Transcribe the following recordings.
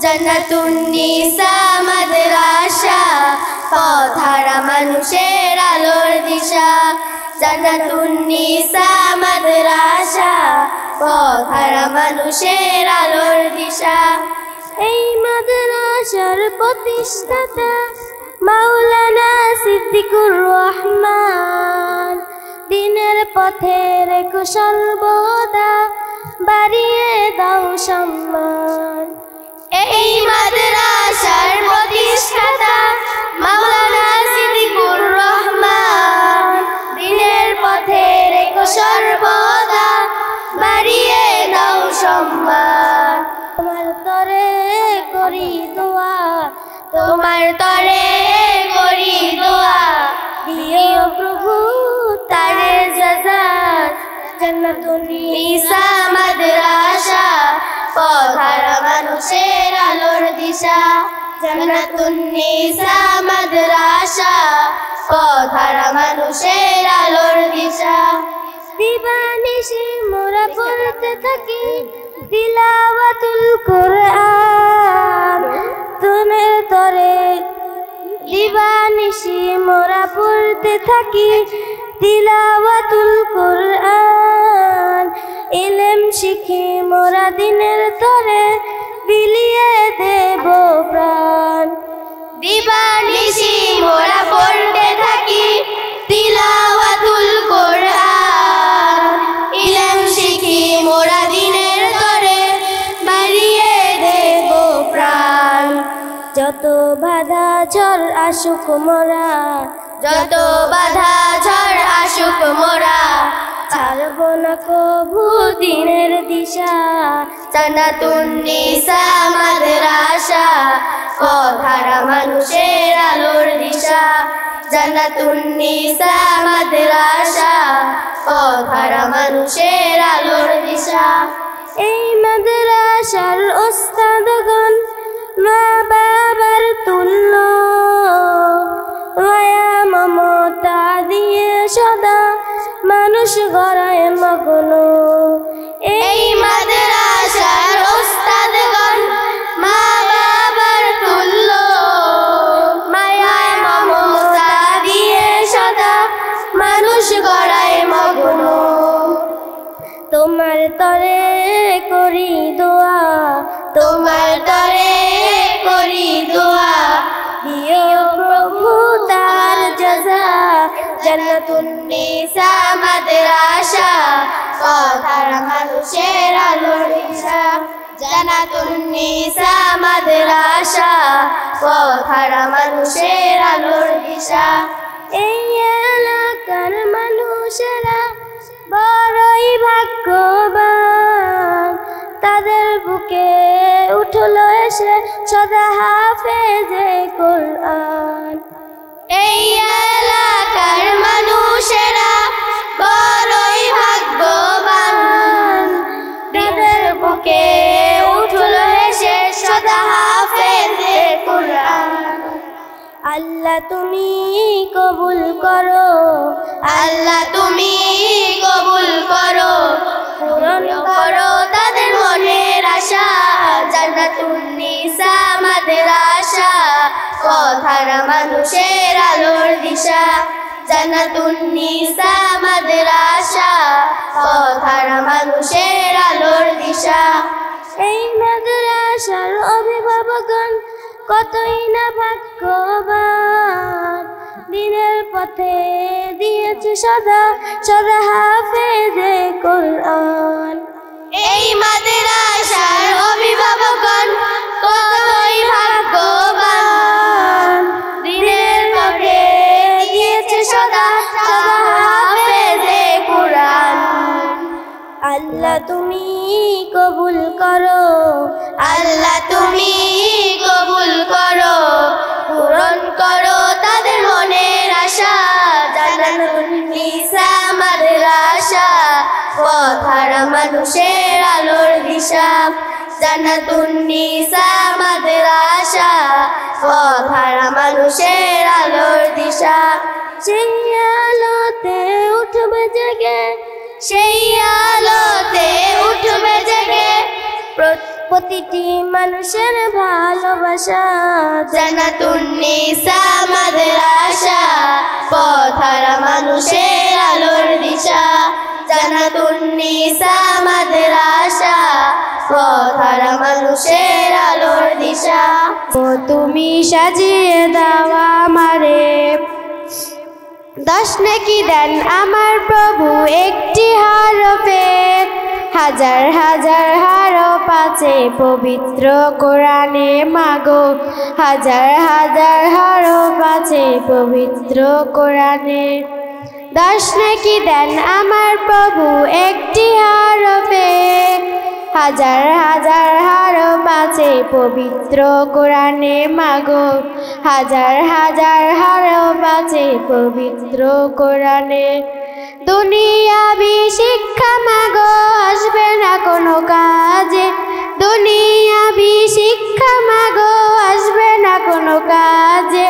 জান্নাতুন নিসা মাদ্রাসা পথহারা মানুষের আলোর দিশা। জান্নাতুন নিসা মাদ্রাসা পথহারা মানুষের আলোর দিশা। এই মাদ্রাসার প্রতিষ্ঠাতা মাওলানা সিদ্দিকুর রহমান, দিনের পথে রেখো সর্বদা বাড়িয়ে দাও সম্মান। এই মাদ্রাসার প্রতিষ্ঠাতা মাওলানা সিদ্দিকুর রহমান, দিনের পথে রেখো সর্বদা বাড়িয়ে দাও সম্মান। তোমার তরে করি দোয়া, তোমার তরে করি দোয়া, দিও প্রভু তারে জাযাত। জান্নাতুন নিসা মাদ্রাসা পথহারা মানুষের আলোর দিশা। জান্নাতুন নিসা মাদ্রাসা পথহারা মানুষের আলোর দিশা। দিবানিশি মোরা পড়তে থাকি তিলাওয়াতুল কোরআন, তোমার তরে দিবানিশি মোরা পড়তে থাকি তিলাওয়াতুল কোরআন। ইলম শিখি মোরা দিনের তরে বিলিয়ে দেব প্রাণ। দিবানিশি মোরা পড়তে থাকি তিলাওয়াতুল কোরআন। ইলম শিখি মোরা দিনের তরে বাড়িয়ে দেব প্রাণ। যত বাধা ঝড় আসুক মোরা, যত বাধা ঝড় আসুক মোরা, ছাড়ব না কভু দিনের দিশা। জান্নাতুন নিসা মাদ্রাসা পথহারা মানুষের আলোর দিশা। জান্নাতুন নিসা মাদ্রাসা পথহারা মানুষের আলোর দিশা। এই মাদ্রাসার ওস্তাদগণ মা বাবার তুল্য, মায়া মমতা দিয়ে সদা মানুষ গড়ায় মগ্ন। এই মাদ্রাসার ওস্তাদগণ মা বাবার তুল্য, মায়ায় মমতা দিয়ে সদা মানুষ গড়ায় মগ্ন। তোমার তরে করি দোয়া, তোমার তরে করি দোয়া, দিও প্রভু তার জাযাত। জান্নাতুন নিসা মাদ্রাসা পথহারা মানুষের আলোর দিশা। জান্নাতুন নিসা মাদ্রাসা পথহারা মানুষের আলোর দিশা। এই এলাকার মানুষেরা বড়ই ভাগ্যবান, তাদের বুকে উঠলো এসে সদা হাফেজে কোরআন। এই এলাকার মানুষেরা বড়ই ভাগ্যবান, তাদের বুকে উঠলো এসে সদা হাফেজে কোরআন। আল্লাহ তুমি কবুল করো, আল্লাহ তুমি কবুল করো, পূরণ করো তাদের মনের আশা। জান্নাতুন নিসা মাদ্রাসা পথহারা মানুষের আলোর দিশা। জান্নাতুন নিসা মাদ্রাসা পথহারা মানুষের আলোর দিশা। এই মাদ্রাসার অভিভাবকগণ কতই না ভাগ্যবান, দিনের পথে দিয়েছে সদা সদা হাফেজে কোরআন। এই মাদ্রাসার অভিভাবকগণ কতই ভাগ্যবান, দিনের পথে দিয়েছে সদা সদা হাফেজে কোরআন। আল্লাহ তুমি কবুল করো, আল্লাহ তুমি কবুল করো, পূরণ করো তাদের মনের আশা। জান্নাতুন নিসা মাদ্রাসা পথহারা মানুষের আলোর দিশা। জান্নাতুন নিসা মাদ্রাসা পথহারা মানুষের আলোর দিশা। সেই আলোতে উঠবে জেগে, সেই আলোতে উঠবে জেগে প্রতিটি মানুষের ভালোবাসা। জান্নাতুন নিসা মাদ্রাসা পথহারা মানুষের আলোর দিশা। জান্নাতুন নিসা মাদ্রাসা পথহারা মানুষের আলোর দিশা। ও তুমি সাজিয়ে দাও আমারে, 10 নেকি দেন আমার প্রভু একটি হরফে। হাজার হাজার হরফ আছে পবিত্র কোরআনে মাগো, হাজার হাজার হরফ আছে পবিত্র কোরআনে। 10 নেকি দেন আমার প্রভু একটি হরফে। হাজার হাজার হরফ আছে পবিত্র কোরআনে মাগো, হাজার হাজার হরফ আছে পবিত্র কোরআনে। দুনিয়াবি শিক্ষা মাগো আসবে না কোনো কাজে, দুনিয়াবি শিক্ষা মাগো আসবে না কোনো কাজে।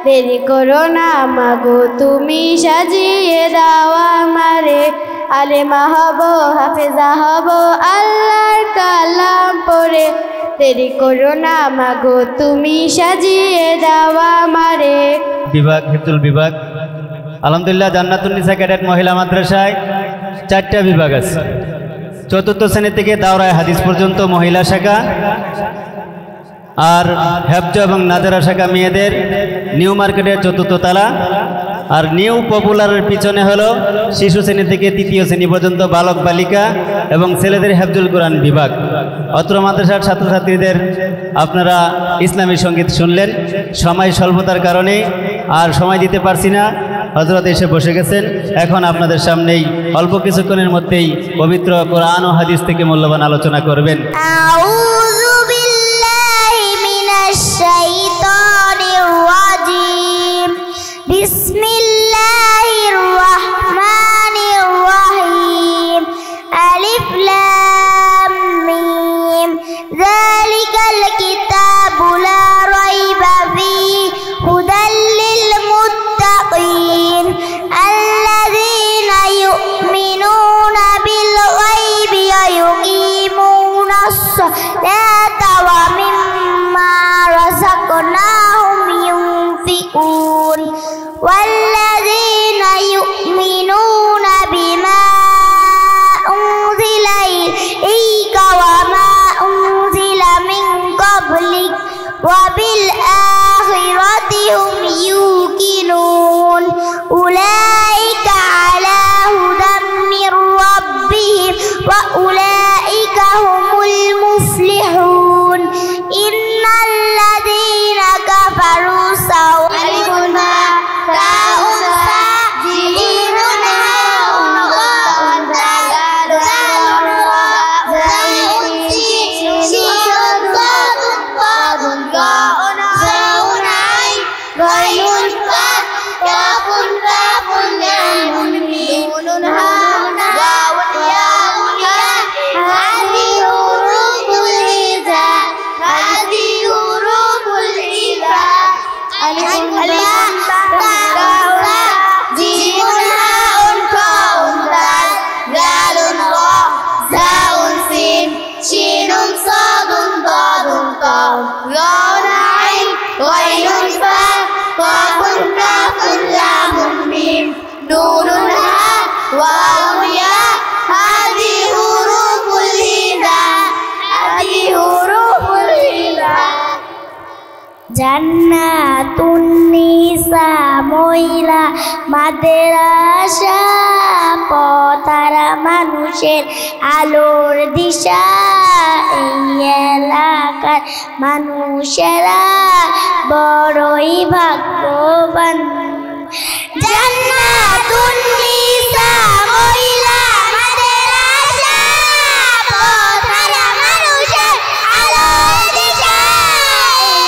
দেরি করো না মাগো তুমি সাজিয়ে দাও আমারে, আলেমা হব হাফেজা হব আল্লাহর কালাম পড়ে। দেরি করো না মাগো তুমি সাজিয়ে দাও আমারে। বিভাগ হিফজুল বিভাগ আলহামদুলিল্লাহ জান্নাতুন নিসা ক্যাডেট মহিলা মাদ্রাসায় 4টা বিভাগ আছে। 4র্থ শ্রেণী থেকে দাওরায়ে হাদিস পর্যন্ত মহিলা শাখা, আর হেফজ এবং নাজারা শাখা মেয়েদের নিউ মার্কেটের 4র্থ তলা, আর নিউ পপুলারের পিছনে হলো শিশু শ্রেণী থেকে 3য় শ্রেণী পর্যন্ত বালক বালিকা এবং ছেলেদের হেফজুল কোরআন বিভাগ। অত্র মাদ্রাসার ছাত্রছাত্রীদের আপনারা ইসলামী সঙ্গীত শুনলেন। সময় স্বল্পতার কারণে আর সময় দিতে পারছি না, হযরত এসে বসে গেছেন। এখন আপনাদের সামনেই অল্প কিছুক্ষণের মধ্যেই পবিত্র কোরআন ও হাদিস থেকে মূল্যবান আলোচনা করবেন। আউযু বিল্লাহি মিনাশ শাইতানির রাজীম। বিসমিল্লাহির রাহমানির রাহিম। আলিফ লাম মিম। যালিকাল কিতাবু লা রাইবা ফীহি হুদাল লিল মুত্তাকিন আল্লাযীনা ইউমিনুনা বিল গায়বি ওয়া ইউকিমুনাস সালাতা ওয়া মিম্মা রাযাকনাহুম ইউনফিকুন ওয়াল্লাযীনা ইউমিনুনা বিমা উনজিলা ইলাইকা ওয়া মা উনজিলা মিন ক্বাবলিক ওয়া বিল আখিরাতি হুম ইউকিনুন উলাইকা আলা হুদাম মির রাব্বিহিম ওয়া উলাইকা হুমুল মুফলিহুন। ইন্নাল্লাযীনা কাফারু সাওয়ালিকুন মা তাউন সা জিনুন হাউন গাউন দালুন রাউন সিনুন গাউন গাউন গাউন গাউন আইন গায়ুন কা কাফুন কাফুন লামুন মিনুন হাউন গাউন ইয়াউন ইয়া হাদি হুরুফুল ইজা হাদি হুরুফুল ইজা আলিফ লাম তা রা জিনুন হাউন কাউন দাল দালুন রা জাউন সিন শিনুন সাদুন দাদুন কাউন গাউন আইন গায়ুন ফা কাফুন কাফুন লামুন মিম নুনুন হা ওয়াও ইয়া হাদি হুরুফুল ইজা হাদি হুরুফুল ইজা। জান্নাতুন নিসা মহিলা মাদ্রাসা পথহারা মানুষের আলোর দিশা। এই এলাকার মানুষেরা বড়ই ভাগ্যবান। জান্নাতুন নিসা মহিলা মাদ্রাসা পথহারা মানুষের আলোর দিশা। এই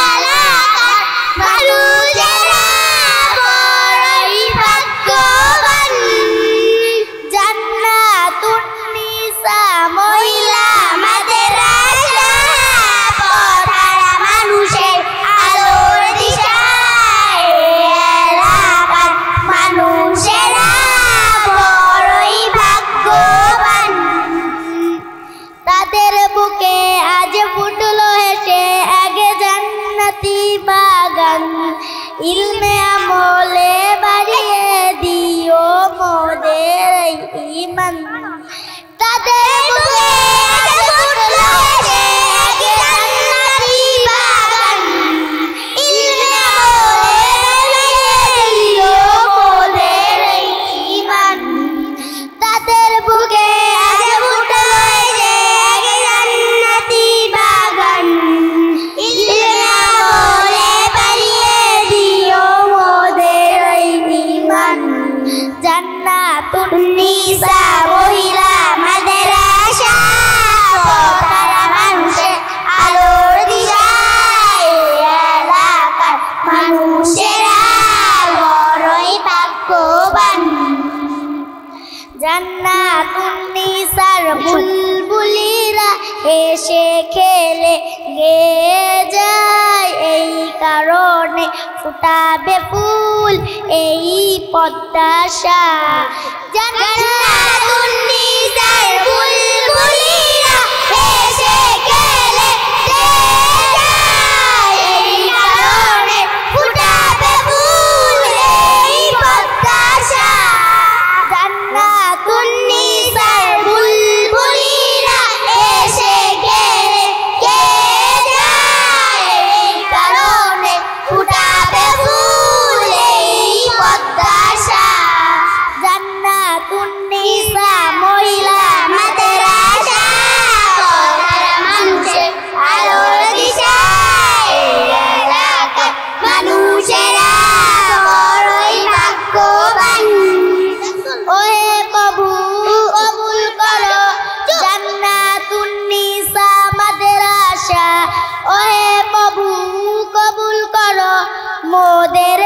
এলাকার মানুষেরা বড়ই ভাগ্যবান। জান্নাতুন নিসা মহিলা মাদ্রাসা পথহারা মানুষের আলোর দিশা। এই এলাকার মানুষেরা বড়ই ভাগ্যবান। ইলমে আমলে বাড়িয়ে দিও মোদের ঈমান তাদের বুকে ফুটলো যে এক জান্নাতি বাগান ইলমে আমলে বাড়িয়ে দিও মোদের ঈমান তাদের বুকে ফুটলো যে এক জান্নাতি বাগান ইলমে আমলে বাড়িয়ে দিও মোদের ঈমান জান্নাতুন নিসা মহিলা মাদ্রাসা পড়া মানুষের আলোর দিশায় এলাকার মানুষেরা বড়ই ভাগ্যবান জান্নাতুন নিসার বুলবুলিরা এসে খেলে গেয়ে যায় এই কারণে ফুটাবে ফুল এই পদ্মাশা জান্নাতুন নিসার বুলবুলিরা এসে খেলে গেয়ে যায় এই কারণে ফুটাবে ফুল এই পদ্মাশা জান্নাতুন নিসার বুলবুলিরা এসে গেলে গেয়ে যায় এই কারণে ফুটাবে ফুল এই পদ্মাশা জান্নাতুন নিসা মহিলা মাদ্রাসা পড়া মানুষের আলোর দিশায় এলাকার মানুষেরা বড়ই ভাগ্যবান ওহে প্রভু কবুল করো জান্নাতুন নিসা মাদ্রাসা ওহে প্রভু কবুল করো মোদের